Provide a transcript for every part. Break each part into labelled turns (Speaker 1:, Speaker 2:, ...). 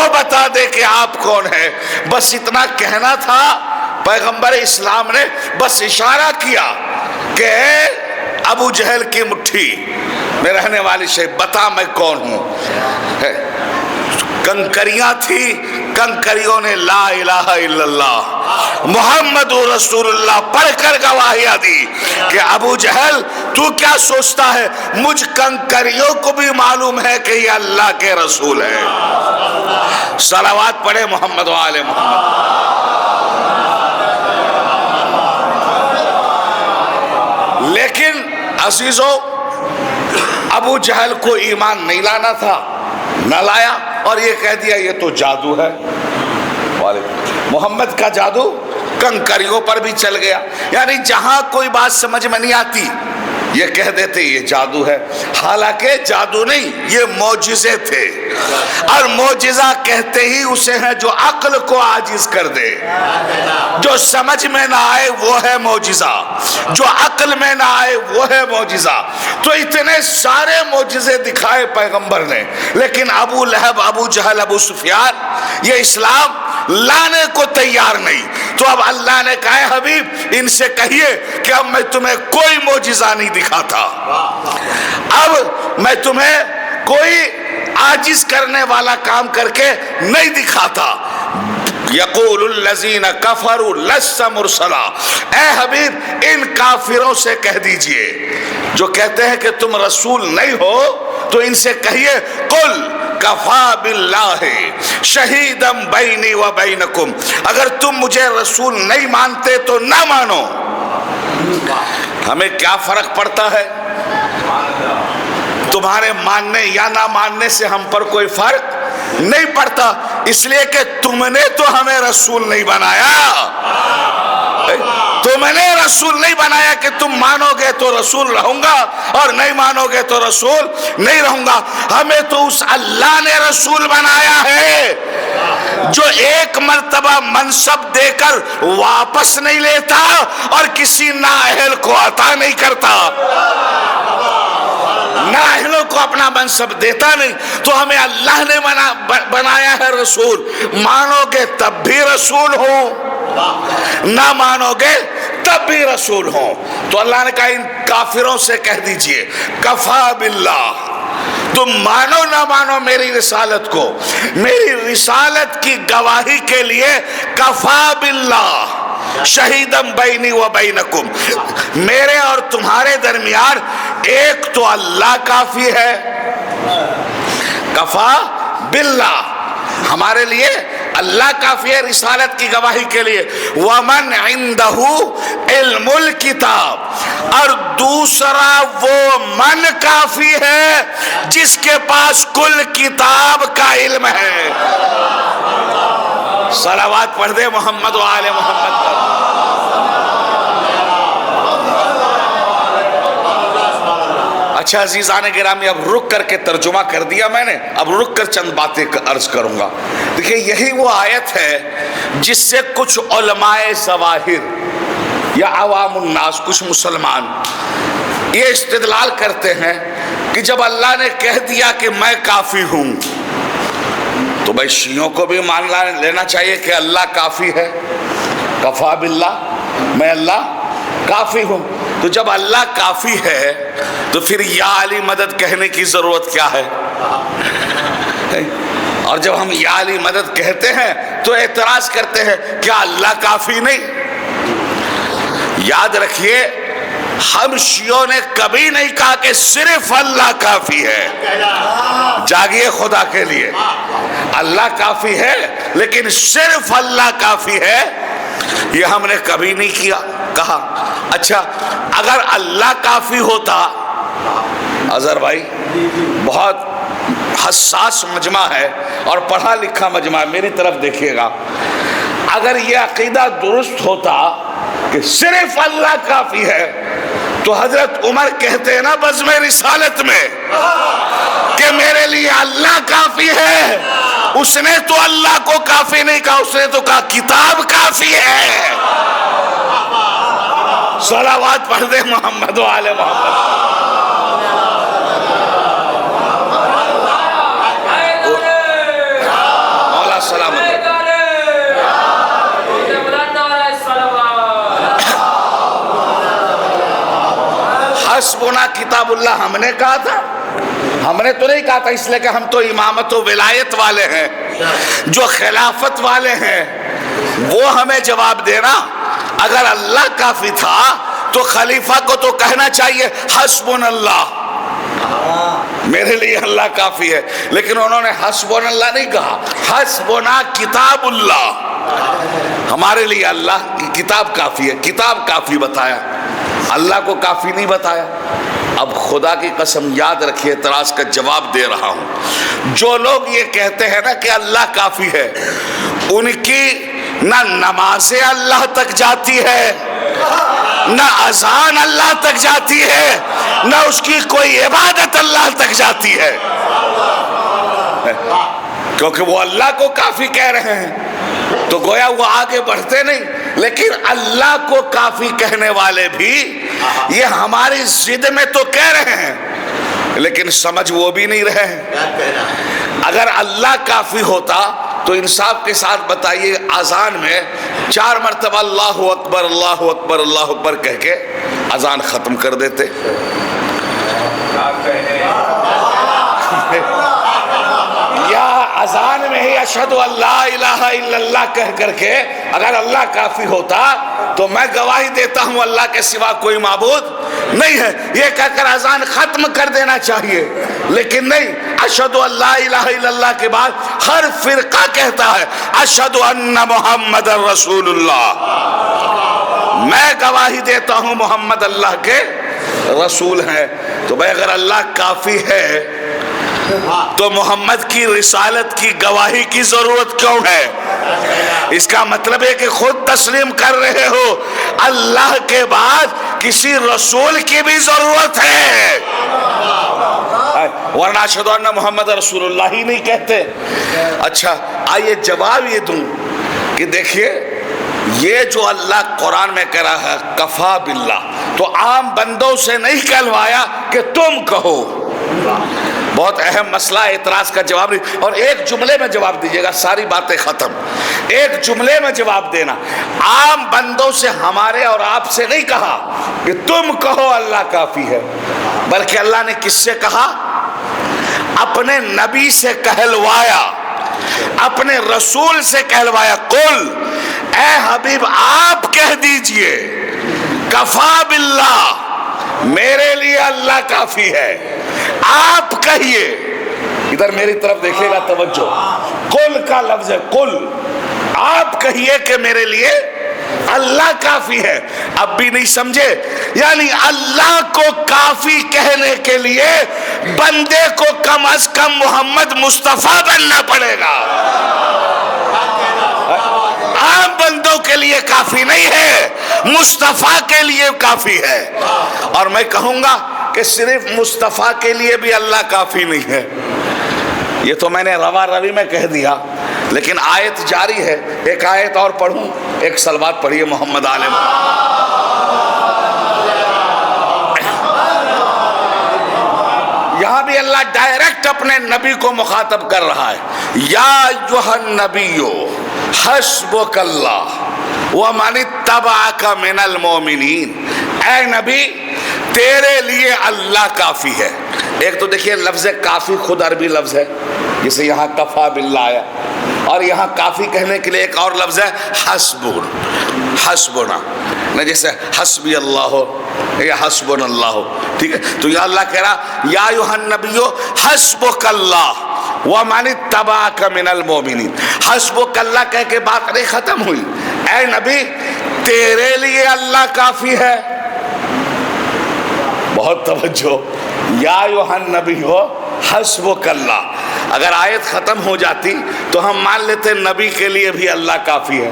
Speaker 1: وہ بتا دے کہ آپ کون ہے. بس اتنا کہنا تھا. پیغمبر اسلام نے بس اشارہ کیا کہ اے ابو جہل کی مٹھی میں رہنے والی شے بتا میں کون ہوں. کنکریاں تھی, کنکریوں نے لا الہ الا اللہ محمد رسول اللہ پڑھ کر گواہیاں دی کہ ابو جہل تو کیا سوچتا ہے, مجھ کنکریوں کو بھی معلوم ہے کہ یہ اللہ کے رسول ہے. صلوات پڑھے محمد و آل محمد. لیکن عزیزو, ابو جہل کو ایمان نہیں لانا تھا, نہ لایا, اور یہ کہہ دیا یہ تو جادو ہے. محمد کا جادو کنکریوں پر بھی چل گیا. یعنی جہاں کوئی بات سمجھ میں نہیں آتی یہ کہہ دیتے یہ جادو ہے. حالانکہ جادو نہیں, یہ معجزے تھے. اور معجزہ کہتے ہی اسے ہیں جو عقل کو عاجز کر دے. جو سمجھ میں نہ آئے وہ ہے معجزہ, جو عقل میں نہ آئے وہ ہے معجزہ. تو اتنے سارے معجزے دکھائے پیغمبر نے, لیکن ابو لہب, ابو جہل, ابو سفیان یہ اسلام لانے کو تیار نہیں. تو اب اللہ نے کہا ہے حبیب ان سے کہیے کہ اب میں تمہیں کوئی معجزہ نہیں دکھاتا, اب میں تمہیں کوئی عاجز کرنے والا کام کر کے نہیں دکھاتا. یقول الذین کفروا لست مرسلا, اے حبیب ان کافروں سے کہہ دیجئے جو کہتے ہیں کہ تم رسول نہیں ہو, تو ان سے کہیے قل کفا باللہ شہیدا بینی و بینکم, اگر تم مجھے رسول نہیں مانتے تو نہ مانو. ہمیں کیا فرق پڑتا ہے؟ تمہارے ماننے یا نہ ماننے سے ہم پر کوئی فرق نہیں پڑتا, اس لیے کہ تم نے تو ہمیں رسول نہیں بنایا. تم نے رسول نہیں بنایا کہ تم مانو گے تو رسول رہوں گا اور نہیں مانو گے تو رسول نہیں رہوں گا. ہمیں تو اس اللہ نے رسول بنایا ہے جو ایک مرتبہ منصب دے کر واپس نہیں لیتا اور کسی نااہل کو عطا نہیں کرتا, نااہلوں کو اپنا منصب دیتا نہیں. تو ہمیں اللہ نے بنایا ہے رسول, مانو گے تب بھی رسول ہو, نہ مانو گے تب بھی رسول ہوں. تو اللہ نے کہا ان کافروں سے کہہ دیجئے کفا باللہ, تم مانو نہ مانو میری رسالت کو, میری رسالت کی گواہی کے لیے کفا باللہ شہیدم بینی و بینکم, میرے اور تمہارے درمیان ایک تو اللہ کافی ہے. کفا باللہ ہمارے لیے اللہ کافی ہے رسالت کی گواہی کے لیے. ومن عندہ علم الکتاب, اور دوسرا وہ من کافی ہے جس کے پاس کل کتاب کا علم ہے. صلوات پڑھ دے محمد و آل محمد پر. اچھا عزیزان گرامی, اب رک کر کے ترجمہ کر دیا میں نے, اب رک کر چند باتیں عرض کروں گا. دیکھیں یہی وہ آیت ہے جس سے کچھ علماء ظواہر یا عوام الناس, کچھ مسلمان یہ استدلال کرتے ہیں کہ جب اللہ نے کہہ دیا کہ میں کافی ہوں تو بھائی شیعوں کو بھی مان لینا چاہیے کہ اللہ کافی ہے. کفا باللہ, میں اللہ کافی ہوں. تو جب اللہ کافی ہے تو پھر یا علی مدد کہنے کی ضرورت کیا ہے؟ اور جب ہم یا علی مدد کہتے ہیں تو اعتراض کرتے ہیں کیا اللہ کافی نہیں؟ یاد رکھیے ہم شیعوں نے کبھی نہیں کہا کہ صرف اللہ کافی ہے. جاگیے خدا کے لیے, اللہ کافی ہے لیکن صرف اللہ کافی ہے یہ ہم نے کبھی نہیں کہا. اچھا اگر اللہ کافی ہوتا, اظہر بھائی بہت حساس مجمع ہے اور پڑھا لکھا مجمع ہے, میری طرف دیکھیے گا, اگر یہ عقیدہ درست ہوتا کہ صرف اللہ کافی ہے تو حضرت عمر کہتے ہیں نا بزم رسالت میں کہ میرے لیے اللہ کافی ہے. اس نے تو اللہ کو کافی نہیں کہا, اس نے تو کہا کتاب کافی ہے. صلوات پڑھ دے محمد و آل محمد. حسبنا کتاب اللہ ہم نے کہا تھا؟ ہم نے تو نہیں کہا تھا، اس لیے کہ ہم تو امامت و ولایت والے ہیں، جو خلافت والے ہیں وہ ہمیں جواب دینا۔ اگر اللہ کافی تھا تو خلیفہ کو تو کہنا چاہیے حسبنا اللہ، میرے لیے اللہ کافی ہے، لیکن انہوں نے حسبنا اللہ نہیں کہا، حسبنا کتاب اللہ، ہمارے لیے اللہ کی کتاب کافی ہے، کتاب کافی بتایا، اللہ کو کافی نہیں بتایا۔ اب خدا کی قسم یاد رکھیے، اعتراض کا جواب دے رہا ہوں، جو لوگ یہ کہتے ہیں نا کہ اللہ کافی ہے، ان کی نہ نماز اللہ تک جاتی ہے، نہ اذان اللہ تک جاتی ہے، نہ اس کی کوئی عبادت اللہ تک جاتی ہے، کیونکہ وہ اللہ کو کافی کہہ رہے ہیں تو گویا وہ آگے بڑھتے نہیں۔ لیکن اللہ کو کافی کہنے والے بھی یہ ہماری ضد میں تو کہہ رہے ہیں، لیکن سمجھ وہ بھی نہیں رہے ہیں۔ اگر اللہ کافی ہوتا تو انصاف کے ساتھ بتائیے، اذان میں 4 مرتبہ اللہ اکبر اللہ اکبر اللہ اکبر کہہ کے اذان ختم کر دیتے۔ یا اذان میں ہی اشہد ان لا الہ الا اللہ کہہ کر کے اگر اللہ کافی ہوتا تو میں گواہی دیتا ہوں اللہ کے سوا کوئی معبود نہیں ہے، یہ کہہ کر اذان ختم کر دینا چاہیے، لیکن نہیں، اشہد ان لا الہ الا اللہ کے بعد ہر فرقہ کہتا ہے اشہد ان محمد رسول اللہ، میں گواہی دیتا ہوں محمد اللہ کے رسول ہیں۔ تو بھائی اگر اللہ کافی ہے تو محمد کی رسالت کی گواہی کی ضرورت کیوں ہے؟ اس کا مطلب ہے کہ خود تسلیم کر رہے ہو اللہ کے بعد کسی رسول کی بھی ضرورت ہے، ورنہ اشہد ان محمد رسول اللہ ہی نہیں کہتے۔ اچھا آئیے جواب یہ دوں کہ دیکھیے، یہ جو اللہ قرآن میں کہہ رہا ہے کفا باللہ، تو عام بندوں سے نہیں کہلوایا کہ تم کہو، بہت اہم مسئلہ ہے، اعتراض کا جواب نہیں، اور ایک جملے میں جواب دیجیے گا، ساری باتیں ختم، ایک جملے میں جواب دینا۔ عام بندوں سے ہمارے اور آپ سے نہیں کہا کہ تم کہو اللہ کافی ہے، بلکہ اللہ نے کس سے کہا؟ اپنے نبی سے کہلوایا، اپنے رسول سے کہلوایا، قل اے حبیب آپ کہہ دیجئے کفا باللہ، میرے لیے اللہ کافی ہے، آپ کہیے۔ ادھر میری طرف دیکھیے گا، توجہ، قل کا لفظ ہے، قل، آپ کہیے کہ میرے لیے اللہ کافی ہے۔ اب بھی نہیں سمجھے؟ یعنی اللہ کو کافی کہنے کے لیے بندے کو کم از کم محمد مصطفیٰ بننا پڑے گا، عام بندوں کے لیے کافی نہیں ہے، مصطفیٰ کے لیے کافی ہے۔ اور میں کہوں گا کہ صرف مصطفیٰ کے لیے بھی اللہ کافی نہیں ہے، یہ تو میں نے روا روی میں کہہ دیا، لیکن آیت جاری ہے، ایک آیت اور پڑھوں، ایک صلوات پڑھیے محمد عالم۔ یہاں بھی اللہ ڈائریکٹ اپنے نبی کو مخاطب کر رہا ہے، یا ایھا النبی حسبک اللہ ومن اتبعک من المؤمنین، اے نبی تیرے لیے اللہ کافی ہے۔ ایک تو دیکھیے لفظ کافی خود عربی لفظ ہے، جسے یہاں کفا باللہ آیا، اور یہاں کافی کہنے کے لیے ایک اور لفظ ہے حسبون، حسبنا، نہ جیسے حسبی اللہ ہو یا حسبنا اللہ ہو، ٹھیک ہے؟ تو یہ اللہ کہہ رہا یا ایھا النبی حسبک اللہ ومن اتبعک من المؤمنین، حسبک اللہ کہہ کے بات نہیں ختم ہوئی، اے نبی تیرے لیے اللہ کافی ہے۔ بہت توجہ، یا ایھا النبی ہو حسبک اللہ، اگر آیت ختم ہو جاتی تو ہم مان لیتے نبی کے لیے بھی اللہ کافی ہے۔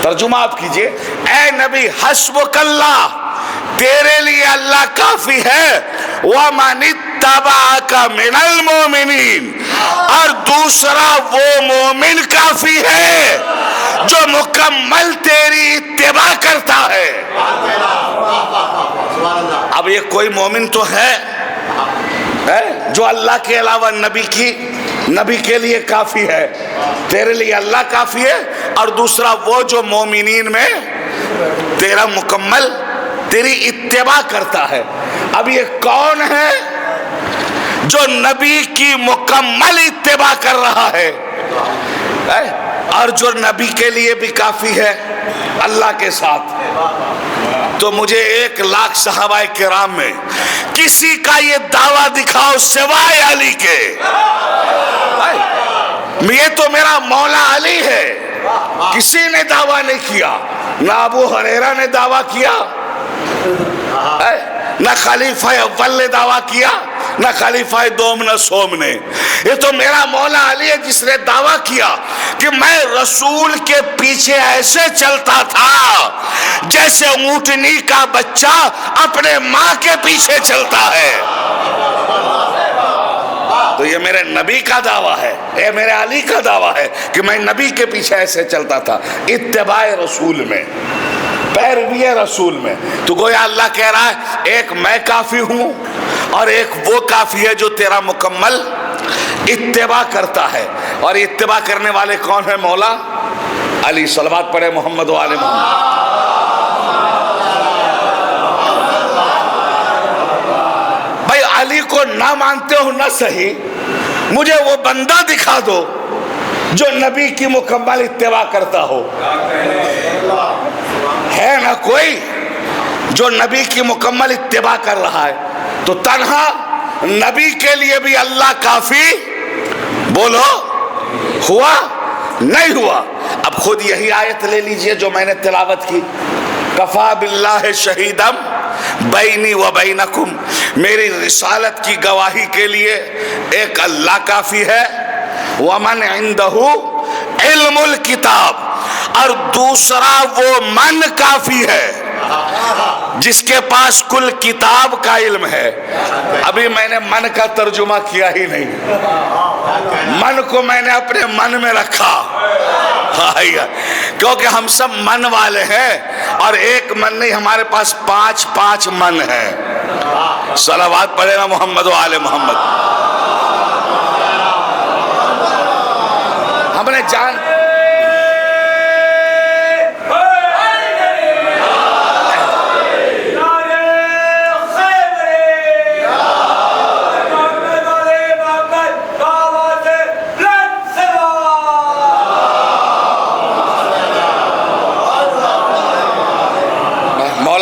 Speaker 1: ترجمہ آپ کیجئے، اے نبی حسبک اللہ، تیرے لیے اللہ کافی ہے، وَمَنِ اتَّبَعَكَ مِنَ الْمُؤْمِنِينَ، اور دوسرا وہ مومن کافی ہے جو مکمل تیری اتباع کرتا ہے۔ اب یہ کوئی مومن تو ہے جو اللہ کے علاوہ نبی کے لیے کافی ہے، تیرے لیے اللہ کافی ہے، اور دوسرا وہ جو مومنین میں تیرا مکمل تیری اتباع کرتا ہے۔ اب یہ کون ہے جو نبی کی مکمل اتباع کر رہا ہے اور جو نبی کے لیے بھی کافی ہے اللہ کے ساتھ؟ تو مجھے 1,00,000 صحابہ کرام میں کسی کا یہ دعویٰ دکھاؤ سوائے علی کے، یہ تو میرا مولا علی ہے، کسی نے دعویٰ نہیں کیا، نہ ابو ہریرہ نے دعویٰ کیا، نہ خلیفہ اول نے دعویٰ کیا، نہ خلیفہ دوم نہ سوم نے، یہ تو میرا مولا علی ہے جس نے دعویٰ کیا کہ میں رسول کے پیچھے ایسے چلتا تھا جیسے اونٹنی کا بچہ اپنے ماں کے پیچھے چلتا ہے۔ تو یہ میرے نبی کا دعویٰ ہے، یہ میرے علی کا دعویٰ ہے کہ میں نبی کے پیچھے ایسے چلتا تھا، اتباع رسول میں، پیروی رسول میں۔ تو گویا اللہ کہہ رہا ہے ایک میں کافی ہوں اور ایک وہ کافی ہے جو تیرا مکمل اتباع کرتا ہے، اور اتباع کرنے والے کون ہیں؟ مولا علی۔ صلوات پڑھے محمد و آل محمد۔ بھائی علی کو نہ مانتے ہو نہ صحیح، مجھے وہ بندہ دکھا دو جو نبی کی مکمل اتباع کرتا ہو، ہے نہ کوئی جو نبی کی مکمل اتباع کر رہا ہے۔ تو تنہا نبی کے لیے بھی اللہ کافی بولو ہوا نہیں ہوا؟ اب خود یہی آیت لے لیجئے جو میں نے تلاوت کی، کفا باللہ شہیدم بینی و بینکم، میری رسالت کی گواہی کے لیے ایک اللہ کافی ہے، ومن عندہ علم الکتاب، اور دوسرا وہ من کافی ہے جس کے پاس کل کتاب کا علم ہے۔ ابھی میں نے من کا ترجمہ کیا ہی نہیں، من کو میں نے اپنے من میں رکھا، کیونکہ ہم سب من والے ہیں، اور ایک من نہیں، ہمارے پاس 5 من ہیں۔ صلوات پڑھے نا محمد و آل محمد۔ ہم نے جان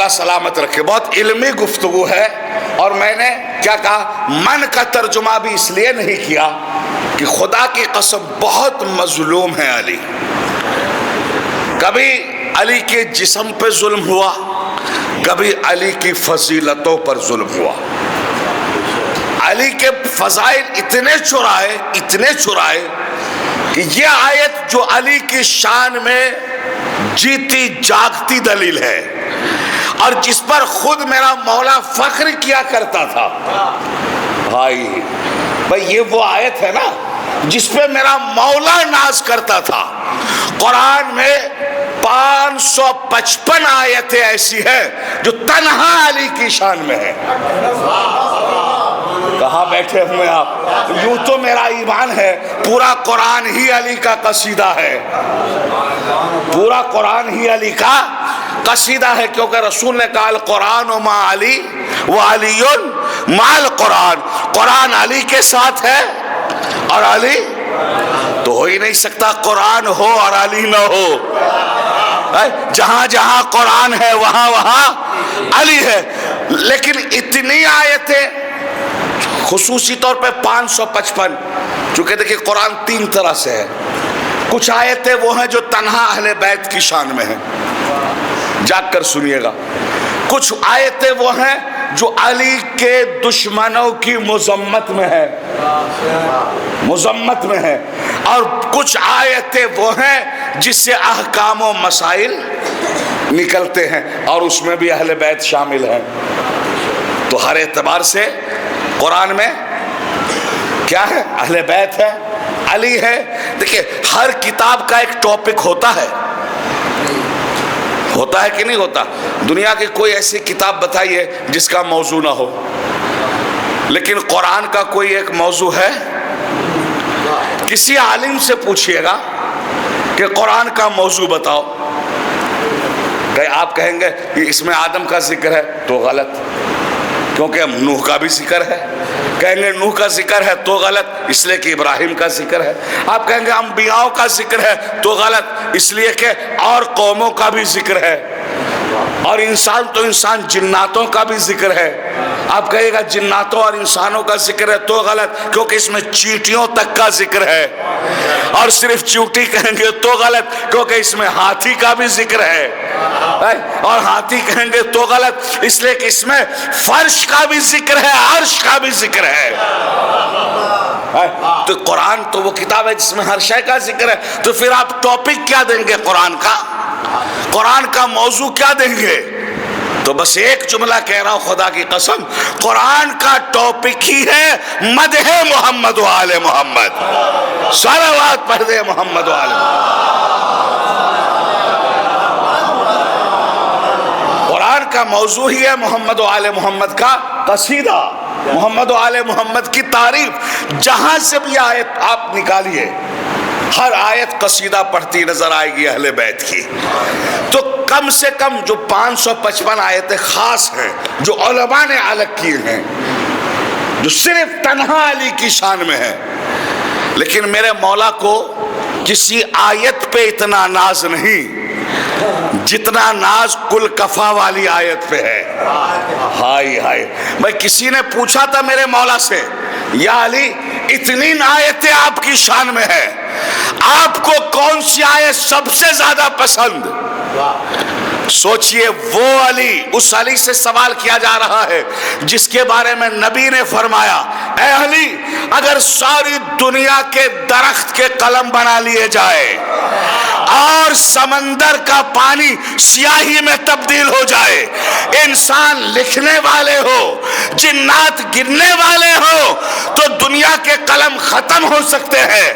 Speaker 1: سلامت رکھے، بہت علمی گفتگو ہے، اور میں نے کیا کہا، من کا ترجمہ بھی اس لیے نہیں کیا کہ خدا کی قسم بہت مظلوم ہے علی۔ کبھی علی کے جسم پہ ظلم ہوا، کبھی علی کی فضیلتوں پر ظلم ہوا، علی کے فضائل اتنے چرائے کہ یہ آیت جو علی کی شان میں جیتی جاگتی دلیل ہے، اور جس پر خود میرا مولا فخر کیا کرتا تھا، بھائی یہ وہ آیت ہے نا جس پہ میرا مولا ناز کرتا تھا۔ قرآن میں 555 آیتیں ایسی ہیں جو تنہا علی کی شان میں ہے۔ کہاں بیٹھے ہوئے آپ؟ یوں تو میرا ایمان ہے پورا قرآن ہی علی کا قصیدہ ہے، پورا قرآن ہی علی کا قصیدہ ہے، کیونکہ رسول نے کہا القرآن مع علی و علی مع القرآن، قرآن علی کے ساتھ ہے اور علی تو ہو ہی نہیں سکتا قرآن ہو اور علی نہ ہو۔ جہاں جہاں قرآن ہے وہاں وہاں علی ہے۔ لیکن اتنی آیتیں، خصوصی طور پہ 555، چونکہ دیکھیں قرآن 3 طرح سے ہے، کچھ آیتیں وہ ہیں جو تنہا اہل بیت کی شان میں ہیں، جاگ کر سنیے گا، کچھ آیتیں وہ ہیں جو علی کے دشمنوں کی مذمت میں ہے، مذمت میں ہے، اور کچھ آیتیں وہ ہیں جس سے احکام و مسائل نکلتے ہیں، اور اس میں بھی اہل بیت شامل ہیں۔ تو ہر اعتبار سے قرآن میں کیا ہے؟ اہل بیت ہے، علی ہے۔ دیکھیں ہر کتاب کا ایک ٹاپک ہوتا ہے کہ نہیں ہوتا؟ دنیا کی کوئی ایسی کتاب بتائیے جس کا موضوع نہ ہو، لیکن قرآن کا کوئی ایک موضوع ہے؟ کسی عالم سے پوچھئے گا کہ قرآن کا موضوع بتاؤ، کہ آپ کہیں گے کہ اس میں آدم کا ذکر ہے، تو غلط، کیونکہ نوح کا بھی ذکر ہے. کہیں گے نوح کا ذکر ہے تو غلط، اس لیے کہ ابراہیم کا ذکر ہے. آپ کہیں گے انبیاء کا ذکر ہے تو غلط، اس لیے کہ اور قوموں کا بھی ذکر ہے. اور انسان تو انسان، جناتوں کا بھی ذکر ہے. آپ کہیے گا جناتوں اور انسانوں کا ذکر ہے تو غلط، کیونکہ اس میں چیونٹیوں تک کا ذکر ہے. اور صرف چیونٹی کہیں گے تو غلط، کیونکہ اس میں ہاتھی کا بھی ذکر ہے. اور ہاتھی کہیں گے تو غلط، اس لیے کہ اس میں فرش کا بھی ذکر ہے، عرش کا بھی ذکر ہے. تو قرآن تو وہ کتاب ہے جس میں ہر شے کا ذکر ہے. تو پھر آپ ٹاپک کیا دیں گے قرآن کا؟ قرآن کا موضوع کیا دیں گے؟ تو بس ایک جملہ کہہ رہا ہوں خدا کی قسم، قرآن کا ٹاپک ہی ہے مدح محمد و آل محمد. صلوات پڑھ دے محمد و آل محمد. قرآن کا موضوع ہی ہے محمد و آل محمد کا قصیدہ، محمد و آل محمد کی تعریف. جہاں سے بھی آیت آپ نکالیے، ہر آیت قصیدہ پڑھتی نظر آئے گی اہل بیت کی. تو کم سے کم جو 555 آیتیں خاص ہیں جو علماء نے الگ کی ہیں، جو صرف تنہا علی کی شان میں ہیں. لیکن میرے مولا کو کسی آیت پہ اتنا ناز نہیں جتنا ناز کل کفا والی آیت پہ ہے. ہائے ہائے، بھائی کسی نے پوچھا تھا میرے مولا سے، یا علی اتنی آیتیں آپ کی شان میں ہے، آپ کو کون سی آیت سب سے زیادہ پسند؟ سوچئے وہ علی، اس علی سے سوال کیا جا رہا ہے جس کے بارے میں نبی نے فرمایا، اے علی اگر ساری دنیا کے درخت کے قلم بنا لیے جائے اور سمندر کا پانی سیاہی میں تبدیل ہو جائے، انسان لکھنے والے ہو، جنات گرنے والے ہو، تو دنیا کے قلم ختم ہو سکتے ہیں،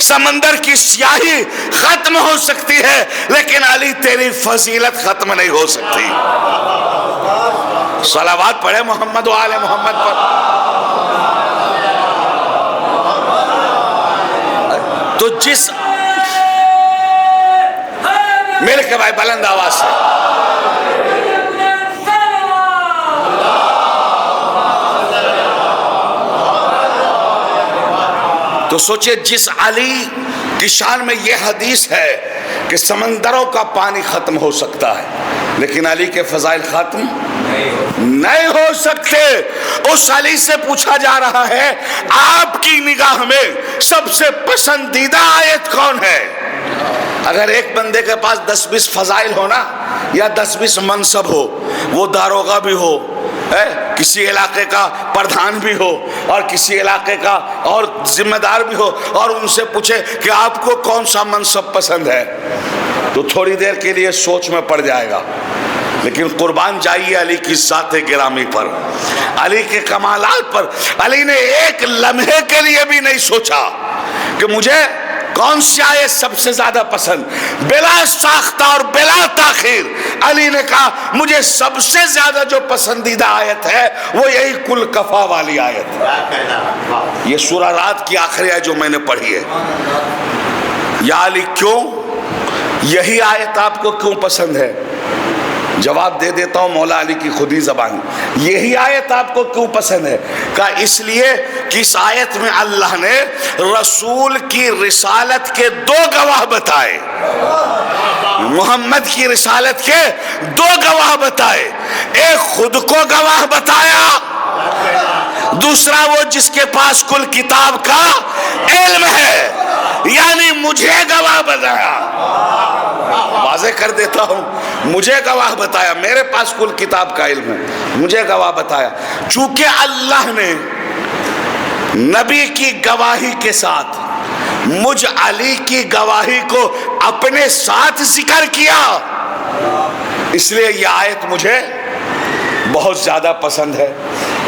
Speaker 1: سمندر کی سیاہی ختم ہو سکتی ہے، لیکن علی تیری فضیلت ختم نہیں ہو سکتی. صلوات پڑھے محمد و آل محمد پر. تو جس میرے کے بھائی بلند آواز سے تو سوچئے، جس علی کی شان میں یہ حدیث ہے کہ سمندروں کا پانی ختم ہو سکتا ہے، لیکن علی کے فضائل ختم نہیں ہو سکتے. اس علی سے پوچھا جا رہا ہے آپ کی نگاہ میں سب سے پسندیدہ آیت کون ہے؟ اگر ایک بندے کے پاس 10-20 فضائل ہونا یا 10-20 منصب ہو، وہ داروغہ بھی ہو، کسی علاقے کا پردھان بھی ہو اور کسی علاقے کا اور ذمہ دار بھی ہو، اور ان سے پوچھے کہ آپ کو کون سا منصب پسند ہے، تو تھوڑی دیر کے لیے سوچ میں پڑ جائے گا. لیکن قربان جائیے علی کی ذات گرامی پر، علی کے کمالات پر. علی نے ایک لمحے کے لیے بھی نہیں سوچا کہ مجھے کون سی آیت سب سے زیادہ پسند. بلا ساختہ اور بلا تاخیر علی نے کہا مجھے سب سے زیادہ جو پسندیدہ آیت ہے وہ یہی کل کفا والی آیت ہے. یہ سورہ رات کی آخری آیت جو میں نے پڑھی ہے. یا علی کیوں؟ یہی آیت آپ کو کیوں پسند ہے؟ جواب دے دیتا ہوں مولا علی کی خودی زبان. یہی آیت آپ کو کیوں پسند ہے؟ کہا اس لیے کہ اس آیت میں اللہ نے رسول کی رسالت کے 2 گواہ بتائے، محمد کی رسالت کے 2 گواہ بتائے. ایک خود کو گواہ بتایا، دوسرا وہ جس کے پاس کل کتاب کا علم ہے، یعنی مجھے گواہ بتایا. واضح کر دیتا ہوں، مجھے گواہ بتایا، میرے پاس کل کتاب کا علم ہے، مجھے گواہ بتایا. چونکہ اللہ نے نبی کی گواہی کے ساتھ مجھ علی کی گواہی کو اپنے ساتھ ذکر کیا، اس لیے یہ آیت مجھے بہت زیادہ پسند ہے.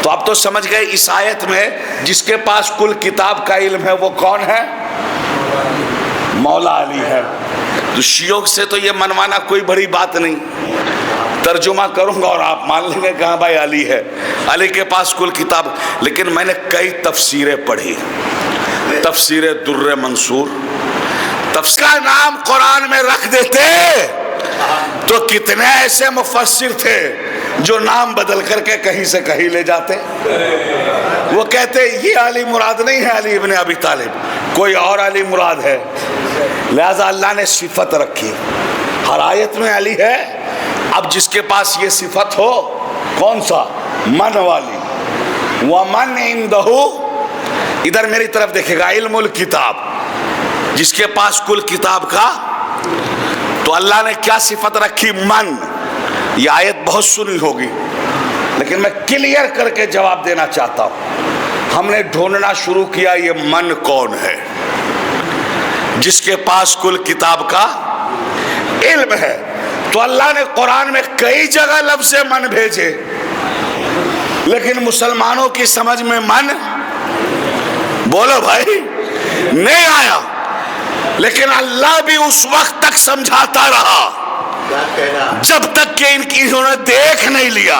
Speaker 1: تو اب تو سمجھ گئے اس آیت میں جس کے پاس کل کتاب کا علم ہے وہ کون ہے؟ مولا علی ہے. تو شیعوں سے تو یہ منوانا کوئی بڑی بات نہیں، ترجمہ کروں گا اور آپ مان لیں گے کہ ہاں بھائی علی ہے، علی کے پاس کل کتاب. لیکن میں نے کئی تفسیریں پڑھی، تفسیر در منصور، تفسیر کا نام قرآن میں رکھ دیتے تو کتنے ایسے مفسر تھے جو نام بدل کر کے کہیں سے کہیں لے جاتے. وہ کہتے یہ علی مراد نہیں ہے علی ابن ابی طالب، کوئی اور علی مراد ہے. لہذا اللہ نے صفت رکھی، ہر آیت میں علی ہے. اب جس کے پاس یہ صفت ہو، کون سا؟ من والی. وَمَنْ عِنْدَهُ، ادھر میری طرف دیکھے گا، علم الکتاب، جس کے پاس کل کتاب کا. تو اللہ نے کیا صفت رکھی؟ من. یہ آیت بہت سنی ہوگی لیکن میں کلیئر کر کے جواب دینا چاہتا ہوں. ہم نے ڈھونڈنا شروع کیا یہ من کون ہے جس کے پاس کل کتاب کا علم ہے. تو اللہ نے قرآن میں کئی جگہ لفظ من بھیجے، لیکن مسلمانوں کی سمجھ میں من، بولو بھائی، نہیں آیا. لیکن اللہ بھی اس وقت تک سمجھاتا رہا جب تک کہ انہوں نے دیکھ نہیں لیا.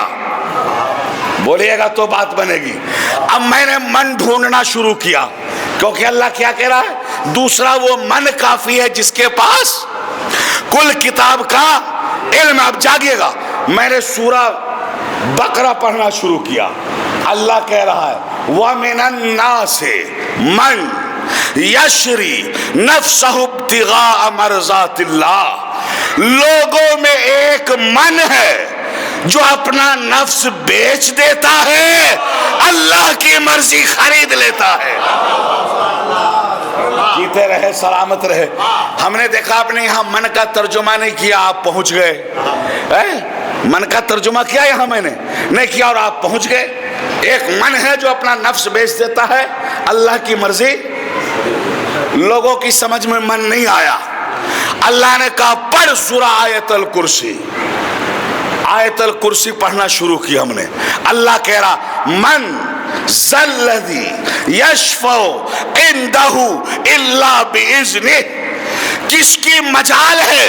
Speaker 1: بولیے گا تو بات بنے گی. اب میں نے من ڈھونڈنا شروع کیا، کیونکہ اللہ کیا کہہ رہا ہے؟ دوسرا وہ من کافی ہے جس کے پاس کل کتاب کا علم. اب جاگیے گا، میں نے سورہ بقرہ پڑھنا شروع کیا. اللہ کہہ رہا ہے وَمِنَ النَّاسِ مَن یشری نفسہ ابتغاء مرضات اللہ. لوگوں میں ایک من ہے جو اپنا نفس بیچ دیتا ہے، اللہ کی مرضی خرید لیتا ہے. جیتے رہے سلامت رہے. ہم نے دیکھا آپ نے یہاں من کا ترجمہ نہیں کیا، آپ پہنچ گئے. من کا ترجمہ کیا یہاں میں نے نہیں کیا اور آپ پہنچ گئے. ایک من ہے جو اپنا نفس بیچ دیتا ہے، اللہ کی مرضی. لوگوں کی سمجھ میں من نہیں آیا. اللہ نے کہا پڑھ سورہ آیت الکرسی. آیت الکرسی پڑھنا شروع کی ہم نے. اللہ کہہ رہا من ذَلَّذِي يَشْفَعُ عِنْدَهُ إِلَّا بِإِذْنِهِ. کس کی مجال ہے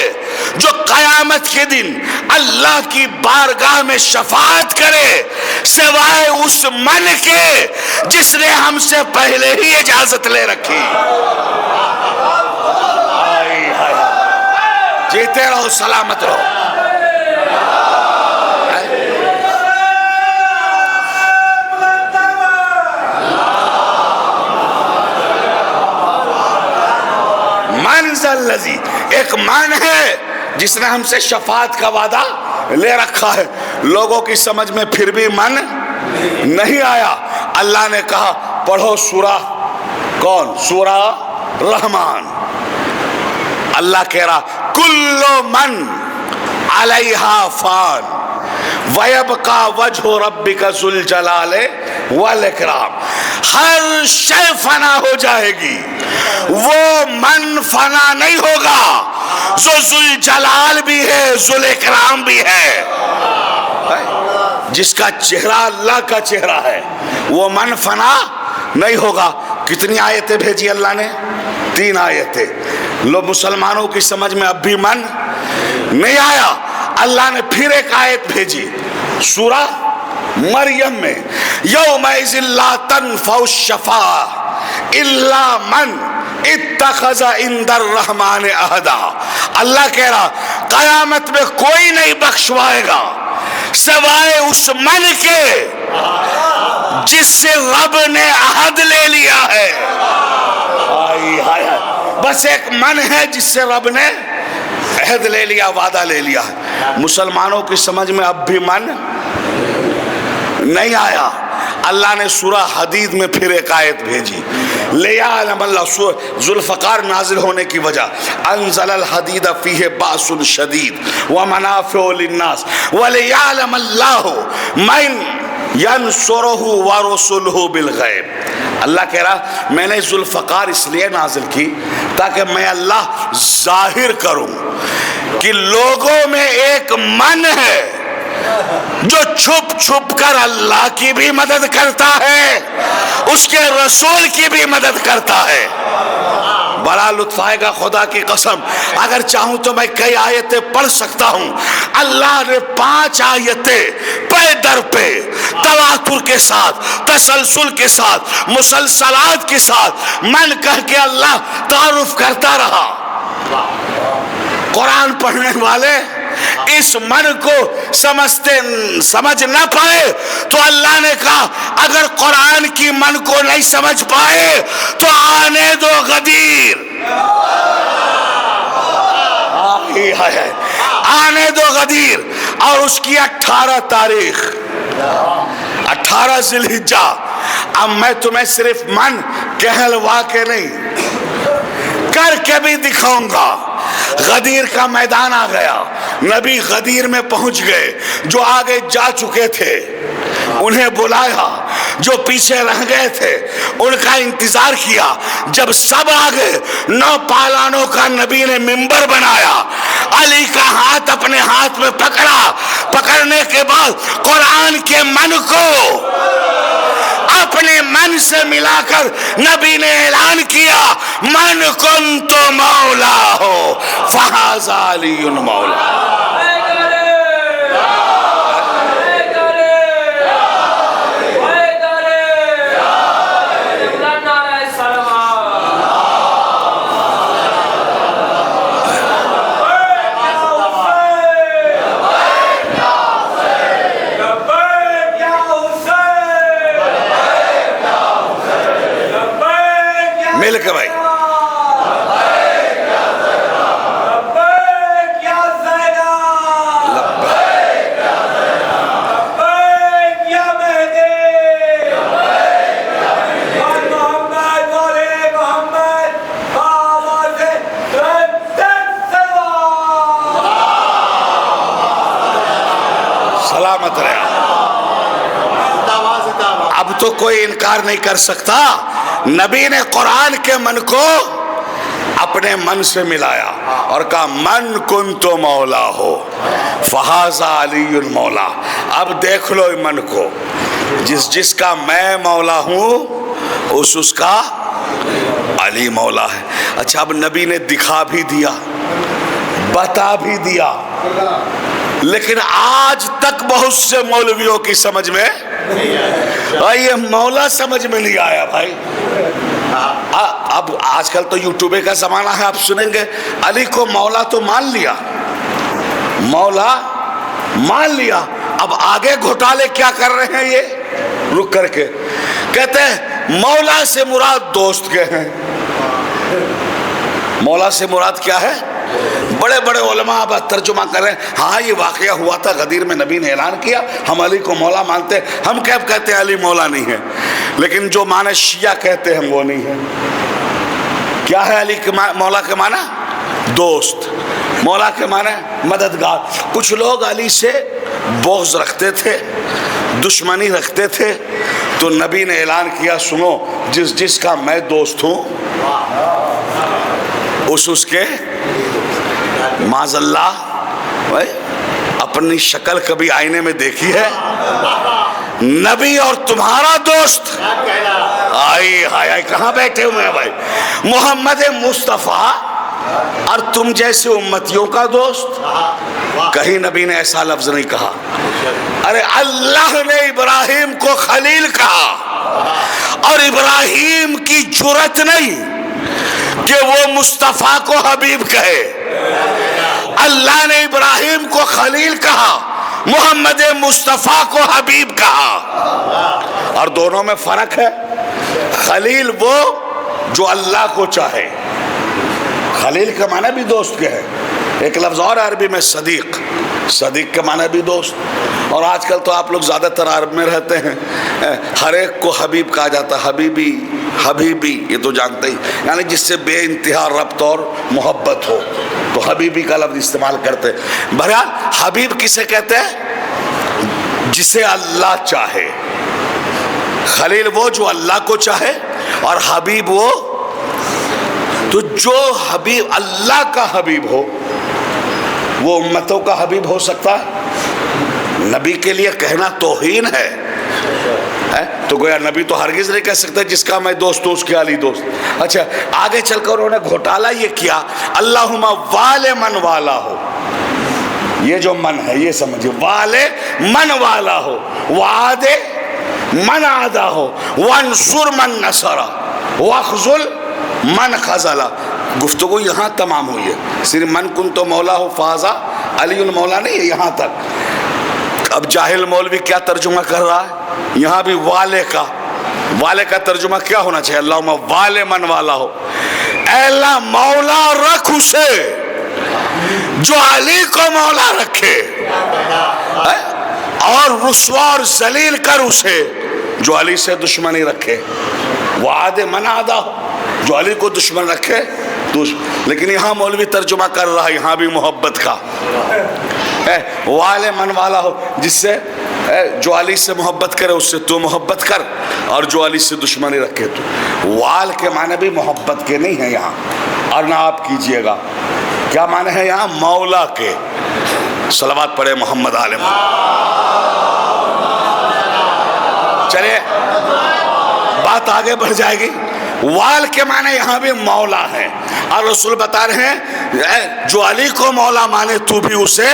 Speaker 1: جو قیامت کے دن اللہ کی بارگاہ میں شفاعت کرے سوائے اس من کے جس نے ہم سے پہلے ہی اجازت لے رکھی. جیتے رہو سلامت رہو. منزل لذی، ایک من ہے جس نے ہم سے شفاعت کا وعدہ لے رکھا ہے. لوگوں کی سمجھ میں پھر بھی من نہیں آیا. اللہ نے کہا پڑھو سورہ کون؟ سورہ رحمان. اللہ کہہ رہا کل من علیہا فان ویبقى وجہ ربک ذو الجلال والاکرام. ہر شے فنا ہو جائے گی، وہ من فنا نہیں ہوگا جو ذو الجلال بھی ہے ذو الاکرام بھی ہے. جس کا چہرہ اللہ کا چہرہ ہے وہ من فنا نہیں ہوگا. کتنی آیتیں بھیجی اللہ نے؟ 3 آیتیں. لوگ مسلمانوں کی سمجھ میں اب بھی من نہیں آیا. اللہ نے پھر ایک آیت بھیجی سورہ مریم میں یومئذ لا تنفع الشفاعۃ الا من اتخذ عند الرحمن عہدا. اللہ کہہ رہا قیامت میں کوئی نہیں بخشوائے گا سوائے اس من کے جس سے رب نے عہد لے لیا ہے. بس ایک من ہے جس سے رب نے عہد لے لیا، وعدہ لے لیا ہے. مسلمانوں کی سمجھ میں اب بھی من نہیں آیا. اللہ نے سورہ حدید میں پھر ایک آیت بھیجی لیعلم اللہ. ذوالفقار نازل ہونے کی وجہ انزل الحدید فیہ باس شدید ومنافع للناس ولیعلم اللہ من ینصرہ ورسلہ بالغیب. اللہ کہہ رہا میں نے ذوالفقار اس لیے نازل کی تاکہ میں اللہ ظاہر کروں کہ لوگوں میں ایک من ہے جو چھپ چھپ کر اللہ کی بھی مدد کرتا ہے، اس کے رسول کی بھی مدد کرتا ہے. بڑا لطف آئے گا خدا کی قسم. اگر چاہوں تو میں کئی آیتیں پڑھ سکتا ہوں. اللہ نے 5 آیتیں پے در پہ تواتر کے ساتھ، تسلسل کے ساتھ، مسلسلات کے ساتھ من کہہ کے اللہ تعارف کرتا رہا. قرآن پڑھنے والے اس من کو سمجھ نہ پائے تو اللہ نے کہا اگر قرآن کی من کو نہیں سمجھ پائے تو آنے دو غدیر، آنے دو غدیر۔ اور اس کی 18 تاریخ 18 ذی الحجہ۔ اب میں تمہیں صرف من کہلوا کے نہیں کر کے بھی دکھاؤں گا۔ غدیر کا میدان آ گیا، نبی غدیر میں پہنچ گئے، جو آگے جا چکے تھے انہیں بلایا، جو پیچھے رہ گئے تھے ان کا انتظار کیا۔ جب سب آگے 9 پالانوں کا نبی نے منبر بنایا، علی کا ہاتھ اپنے ہاتھ میں پکڑا، پکڑنے کے بعد قرآن کے من کو اپنے من سے ملا کر نبی نے اعلان کیا من کنت مولا ہو فہذا علی مولا۔ مل کے بھائی سلامت رہے۔ اب تو کوئی انکار نہیں کر سکتا، نبی نے قرآن کے من کو اپنے من سے ملایا اور کہا من کنت مولا ہو فہذا علی مولا۔ اب دیکھ لو من کو، جس کا میں مولا ہوں اس کا علی مولا ہے۔ اچھا اب نبی نے دکھا بھی دیا، بتا بھی دیا، لیکن آج تک بہت سے مولویوں کی سمجھ میں یہ مولا سمجھ میں نہیں آیا بھائی۔ اب آج کل تو یوٹیوب کا زمانہ ہے، آپ سنیں گے علی کو مولا تو مان لیا، مولا مان لیا، اب آگے گھوٹالے کیا کر رہے ہیں یہ رک کر کے کہتے ہیں مولا سے مراد دوست کے ہیں۔ مولا سے مراد کیا ہے؟ بڑے بڑے علماء اب ترجمہ کر رہے ہیں ہاں یہ واقعہ ہوا تھا غدیر میں، نبی نے اعلان کیا ہم علی کو مولا مانتے، ہم کیب کہتے ہیں علی مولا نہیں ہے، لیکن جو معنی شیعہ کہتے ہیں وہ نہیں ہے۔ کیا ہے علی کے مولا کے معنی؟ دوست، مولا کے معنی مددگار۔ کچھ لوگ علی سے بغض رکھتے تھے، دشمنی رکھتے تھے، تو نبی نے اعلان کیا سنو جس کا میں دوست ہوں اس کے معاذ اللہ اپنی شکل کبھی آئینے میں دیکھی ہے؟ نبی اور تمہارا دوست آئی کہاں بیٹھے ہوئے ہیں بھائی؟ محمد مصطفیٰ اور تم جیسے امتیوں کا دوست؟ کہیں نبی نے ایسا لفظ نہیں کہا۔ ارے اللہ نے ابراہیم کو خلیل کہا، اور ابراہیم کی جرأت نہیں کہ وہ مصطفیٰ کو حبیب کہے۔ اللہ نے ابراہیم کو خلیل کہا، محمد مصطفیٰ کو حبیب کہا، اور دونوں میں فرق ہے۔ خلیل وہ جو اللہ کو چاہے، خلیل کا معنی بھی دوست کے ہے۔ ایک لفظ اور عربی میں صدیق، صدیق کا معنی بھی دوست۔ اور آج کل تو آپ لوگ زیادہ تر عرب میں رہتے ہیں، ہر ایک کو حبیب کہا جاتا ہے، حبیبی حبیبی، یہ تو جانتے ہی، یعنی جس سے بے انتہا ربط اور محبت ہو تو حبیبی کا لفظ استعمال کرتے ہیں۔ بہرحال حبیب کسے کہتے ہیں؟ جسے اللہ چاہے۔ خلیل وہ جو اللہ کو چاہے، اور حبیب وہ تو جو حبیب اللہ کا حبیب ہو وہ امتوں کا حبیب ہو سکتا ہے؟ نبی کے لیے کہنا توہین ہے، تو گویا نبی تو ہرگز نہیں کہہ سکتا جس کا میں دوست ہوں اس کے علی دوست۔ اچھا آگے چل کر انہوں نے گھوٹالا یہ کیا اللہم والے من والا ہو، یہ جو من ہے یہ سمجھے، والے من والا ہو، وعدے من عادا ہو، وانصر من نصرہ، واخذل من خذلہ۔ گفتگو یہاں تمام ہوئی ہے، صرف من کن تو مولا ہو فازا علی المولا نہیں ہے یہاں تک. اب جاہل مولوی کیا ترجمہ کر رہا ہے یہاں بھی والے کا ترجمہ کیا ہونا چاہیے؟ اللہم والے من والا ہو. اے اللہ مولا رکھ اسے جو علی کو مولا رکھے، اور رسوا اور ذلیل کر اسے جو علی سے دشمنی رکھے. وعد من عادہ ہو، جو علی کو دشمن رکھے. لیکن یہاں مولوی ترجمہ کر رہا ہے یہاں بھی محبت کا. والے من والا ہو، جس سے جو علی سے محبت کرے اس سے تو محبت کر، اور جو علی سے دشمنی رکھے تو. وال کے معنی بھی محبت کے نہیں ہیں یہاں، اور نہ آپ کیجئے گا. کیا معنی ہے یہاں؟ مولا کے. صلوات پڑھے محمد عالم. چلے بات آگے بڑھ جائے گی. وال کے معنی یہاں بھی مولا ہے، اور رسول بتا رہے ہیں جو علی کو مولا مانے تو بھی اسے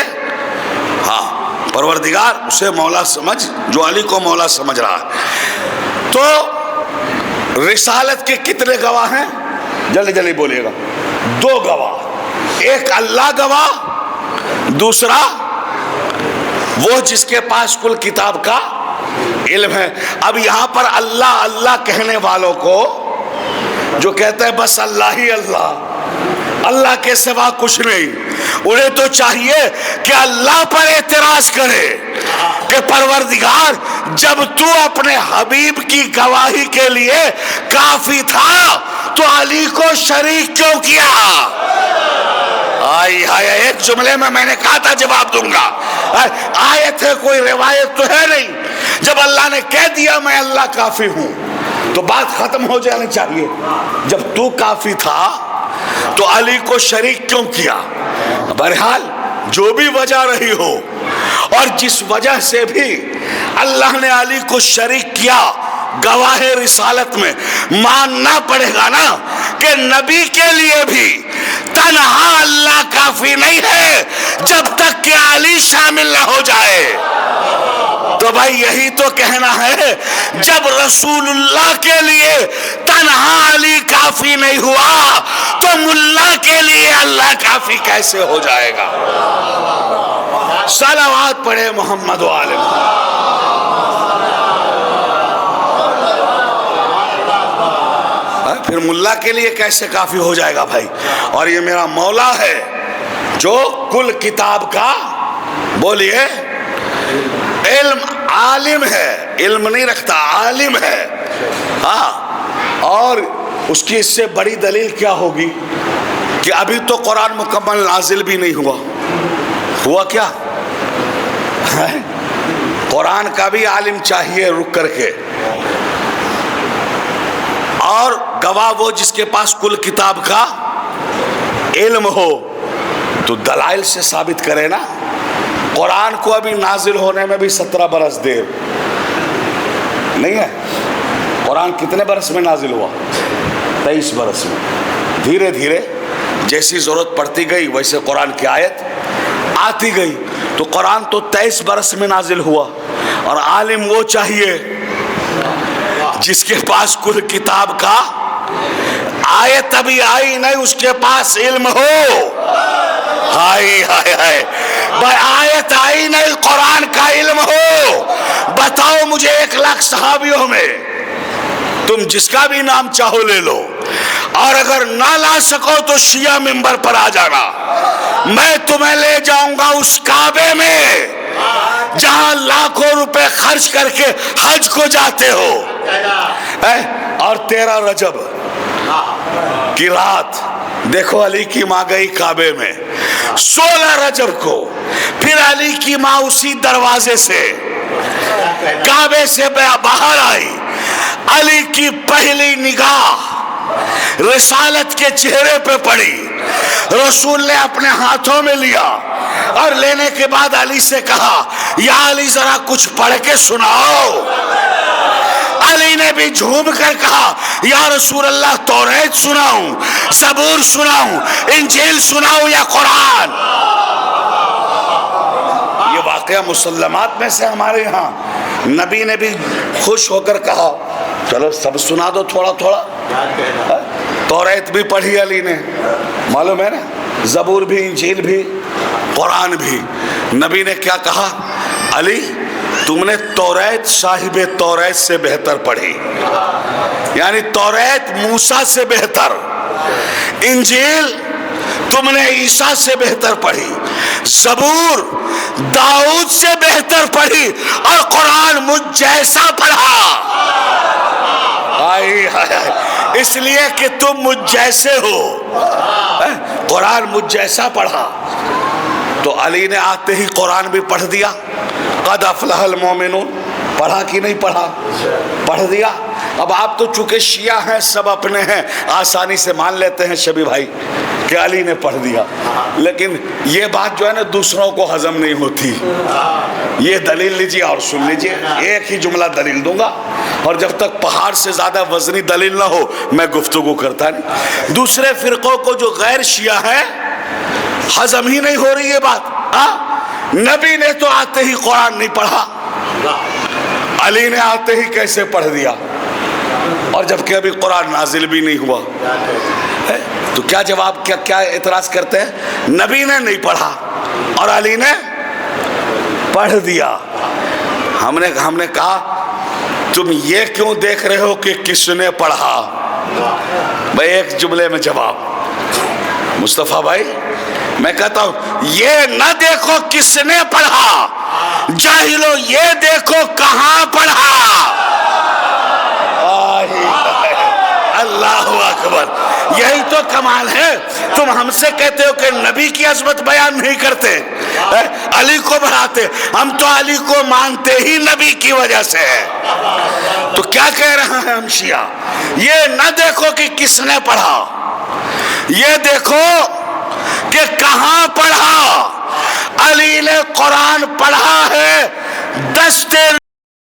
Speaker 1: پروردگار، اسے مولا سمجھ جو علی کو مولا سمجھ رہا ہے. تو رسالت کے کتنے گواہ ہیں؟ جلدی جلدی بولیے گا. 2 گواہ، ایک اللہ گواہ، دوسرا وہ جس کے پاس کل کتاب کا علم ہے. اب یہاں پر اللہ اللہ کہنے والوں کو، جو کہتے ہیں بس اللہ ہی اللہ کے سوا کچھ نہیں، انہیں تو چاہیے کہ اللہ پر اعتراض کرے کہ پروردگار جب تو اپنے حبیب کی گواہی کے لیے کافی تھا تو علی کو شریک کیوں کیا؟ ایک جملے میں نے کہا تھا جواب دوں گا. آیت ہے، کوئی روایت تو ہے نہیں. جب اللہ نے کہہ دیا میں اللہ کافی ہوں تو بات ختم ہو جانی چاہیے. جب تو کافی تھا تو علی کو شریک کیوں کیا؟ بہرحال جو بھی وجہ رہی ہو، اور جس وجہ سے بھی اللہ نے علی کو شریک کیا گواہ رسالت میں، ماننا پڑے گا نا کہ نبی کے لیے بھی تنہا اللہ کافی نہیں ہے جب تک کہ علی شامل نہ ہو جائے. تو بھائی یہی تو کہنا ہے، جب رسول اللہ کے لیے تنہا علی کافی نہیں ہوا تو ملا کے لیے اللہ کافی کیسے ہو جائے گا؟ صلوات پڑھے محمد وآلہ. پھر ملا کے لیے کیسے کافی ہو جائے گا بھائی؟ اور یہ میرا مولا ہے جو کل کتاب کا، بولیے، علم، عالم ہے، علم نہیں رکھتا، عالم ہے. اور اس کی اس سے بڑی دلیل کیا ہوگی کہ ابھی تو قرآن مکمل نازل بھی نہیں ہوا کیا؟ قرآن کا بھی عالم چاہیے رک کر کے، اور گواہ وہ جس کے پاس کل کتاب کا علم ہو. تو دلائل سے ثابت کرے نا. قرآن کو ابھی نازل ہونے میں بھی 17 برس دیر نہیں ہے. قرآن کتنے برس میں نازل ہوا؟ 23 برس میں. دھیرے دھیرے جیسی ضرورت پڑتی گئی ویسے قرآن کی آیت آتی گئی. تو قرآن تو 23 برس میں نازل ہوا، اور عالم وہ چاہیے جس کے پاس کل کتاب کا، آیت ابھی آئی نہیں اس کے پاس علم ہو. ہائے ہائے ہائے، آیت آئی نہیں قرآن کا علم ہو. بتاؤ مجھے 1 لاکھ صحابیوں میں تم جس کا بھی نام چاہو لے لو، اور اگر نہ لا سکو تو شیعہ منبر پر آ جانا، میں تمہیں لے جاؤں گا اس کعبے میں جہاں لاکھوں روپے خرچ کر کے حج کو جاتے ہو. اور 13 رجب کی رات دیکھو علی کی ماں گئی کعبے میں. 16 رجب کو پھر علی کی ماں اسی دروازے سے کعبے سے باہر آئی. علی کی پہلی نگاہ رسالت کے چہرے پہ پڑی. رسول نے اپنے ہاتھوں میں لیا، اور لینے کے بعد علی سے کہا یا علی ذرا کچھ پڑھ کے سناؤ. علی نے بھی جھوم کر کہا یا رسول اللہ توریت سناؤں، زبور سناؤں، انجیل سناؤں یا قرآن؟ یہ واقعہ مسلمات میں سے ہمارے یہاں نبی نے بھی خوش ہو کر کہا چلو سب سنا دو تھوڑا تھوڑا. توریت بھی پڑھی علی نے، معلوم ہے نا، زبور بھی، انجیل بھی. قرآن بھی. نبی نے کیا کہا؟ علی تم نے توریت صاحب توریت سے بہتر پڑھی، یعنی توریت موسیٰ سے بہتر، انجیل تم نے عیسیٰ سے بہتر پڑھی، زبور داؤد سے بہتر پڑھی، اور قرآن مجھ جیسا پڑھا. اس لیے کہ تم مجھ جیسے ہو. قرآن مجھ جیسا پڑھا. تو علی نے آتے ہی قرآن بھی پڑھ دیا. قد افلح المومنون پڑھا کہ نہیں پڑھا؟ پڑھ دیا. اب آپ تو چونکہ شیعہ ہیں، سب اپنے ہیں، آسانی سے مان لیتے ہیں شبی بھائی کہ علی نے پڑھ دیا، لیکن یہ بات جو ہے نا دوسروں کو ہضم نہیں ہوتی. یہ دلیل لیجیے اور سن لیجیے، ایک ہی جملہ دلیل دوں گا، اور جب تک پہاڑ سے زیادہ وزنی دلیل نہ ہو میں گفتگو کرتا نہیں. دوسرے فرقوں کو جو غیر شیعہ ہیں ہضم ہی نہیں ہو رہی یہ بات. نبی نے تو آتے ہی قرآن نہیں پڑھا، علی نے آتے ہی کیسے پڑھ دیا، اور جبکہ ابھی قرآن نازل بھی نہیں ہوا. تو کیا جواب، کیا اعتراض کرتے ہیں؟ نبی نے نہیں پڑھا اور علی نے پڑھ دیا. ہم نے کہا تم یہ کیوں دیکھ رہے ہو کہ کس نے پڑھا؟ بھائی ایک جملے میں جواب. مصطفیٰ بھائی میں کہتا ہوں یہ نہ دیکھو کس نے پڑھا، جاہلو یہ دیکھو کہاں پڑھا. اللہ اکبر. یہی تو کمال ہے. تم ہم سے کہتے ہو کہ نبی کی عظمت بیان نہیں کرتے، علی کو بڑھاتے. ہم تو علی کو مانتے ہی نبی کی وجہ سے ہے. تو کیا کہہ رہا ہے ہم شیعہ؟ یہ نہ دیکھو کہ کس نے پڑھا، یہ دیکھو کہ کہاں پڑھا. علی نے قرآن پڑھا ہے دستے